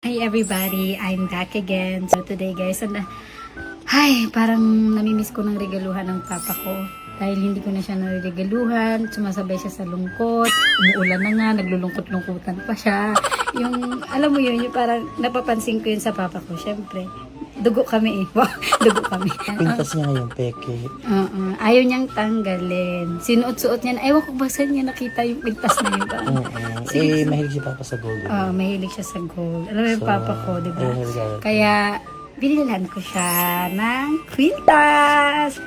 Hi everybody, I'm back again. So today guys, parang namimiss ko ng regaluhan ng papa ko. Dahil hindi ko na siya nariregaluhan, sumasabay siya sa lungkot, umuulan na nga, naglulungkot-lungkutan pa siya. Yung, alam mo yun, yung parang napapansin ko yun sa papa ko. Syempre, dugo kami eh. Dugo kami. Pintas niya ngayon, peke. Ayaw niyang tanggalin. Sinuot-suot niya. Ewan ko ba saan niya nakita yung pintas na yun. Mahilig si Papa sa gold. Mahilig siya sa gold. Alam mo yung papa ko, di ba? Regalo. Kaya, binilan ko siya ng kwintas.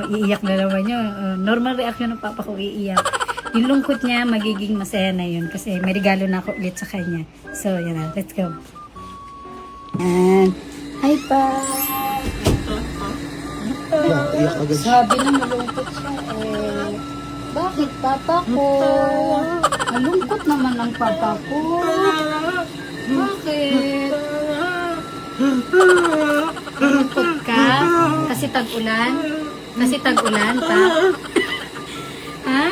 Iiyak na naman yun. Normal reaction ng papa ko, iiyak. Yung lungkot niya, magiging masaya na yun. Kasi may regalo na ako ulit sa kanya. So, yan na. Let's go. And, hi pa! Iyak agad. Sabi na malungkot siya eh. Bakit papa ko? Malungkot naman ang papa ko. Bakit? Malungkot ka? Kasi tag-ulan? Kasi tag-ulan pa? Ha?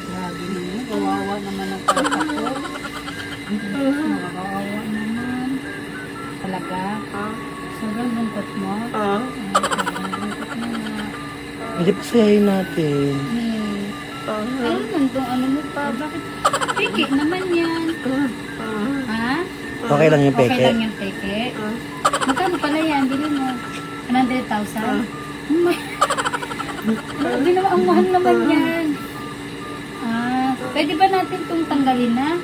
Grabe naman. Kawawa naman ang papa ko. Kawawa naman. Talaga? Sobrang lungkot mo? Sobrang lungkot mo na. Hindi pa sayahin natin. Ayun, nandun ano mo pa? Bakit? Peke naman yan. Ha? Okay lang yung peke? Okay lang yung peke. Magkano pala yan? Bili mo. 100,000? Grabe naman, ang mahal naman yan. Pwede ba natin itong tanggalin na?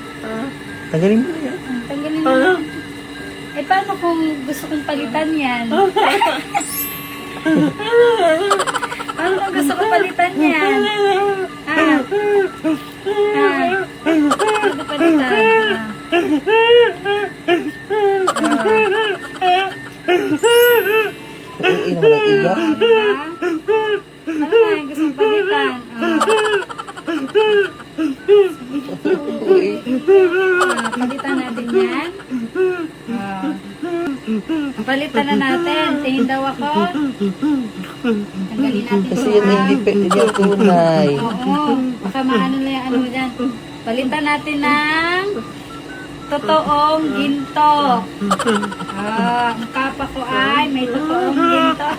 Tanggalin mo yan. Tanggalin na. Eh, paano kung gusto kong palitan yan? Paano kung gusto kong palitan yan? Pwede palitan. Uy, naman ang iyak. Ano nga yung gusto kong palitan? Palitan natin yan. Palitan na natin. Tingin daw ako. Tanggalin natin. Kasi yan hindi ang tunay. Oo. Baka maano na yung ano dyan. Palitan natin ng totoong ginto. Ang papa ko ay may totoong ginto.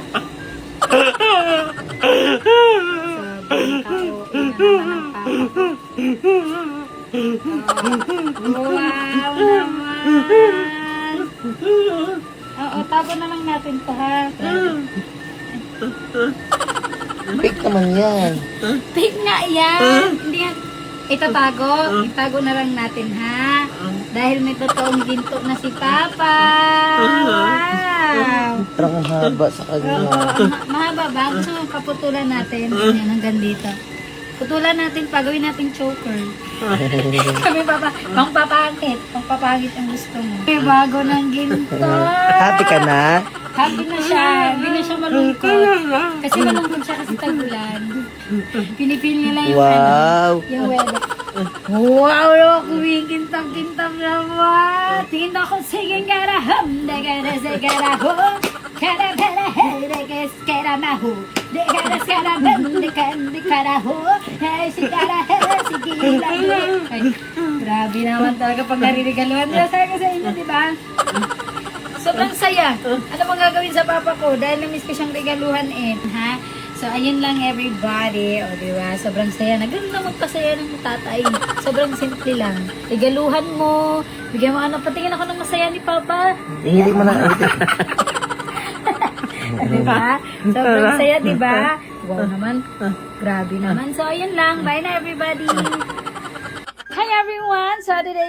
Wow naman. Oo, tago na lang natin to ha. Fake naman yan. Fake nga yan. Hindi yan. Itatago. Itago na lang natin ha. Dahil may totoong ginto na si Papa. Wow. Parang ang haba sa kanya. Mahaba ba? Gusto mo paputulan natin. Yan, hanggang dito. Putulan natin, pagawin natin choker. Kami pangpapangit. Pangpapangit ang gusto mo. May bago ng ginto. Happy ka na? Happy na siya. Hindi na siya malungkot. Kasi malungkot siya kasi tag-ulan. Pinipili niya lang yung yung weather. Wow, kumikintab-kintab naman. Tingin ako, sige garaham. Dagara sa garaho. Karabala, hereges, karamaho. Dagara sa garabam, dekaraho. Si garahe, sige lang. Grabe naman talaga pag naririgaluhan nila. Sabi ko sa inyo, di ba? Sobrang saya. Ano bang gagawin sa papa ko? Dahil na-miss ko siyang regaluhan eh. Ha? So, ayun lang everybody. O, diba? Sobrang saya. Nagano'n na magpasaya ng tatay. Sobrang simple lang. Regaluhan mo. Bigyan mo ano. Patingin ako ng masaya ni papa. Hindi mo na. Diba? Sobrang saya, diba? Wow naman. Grabe naman. So, ayun lang. Bye na everybody. Hi everyone. So, today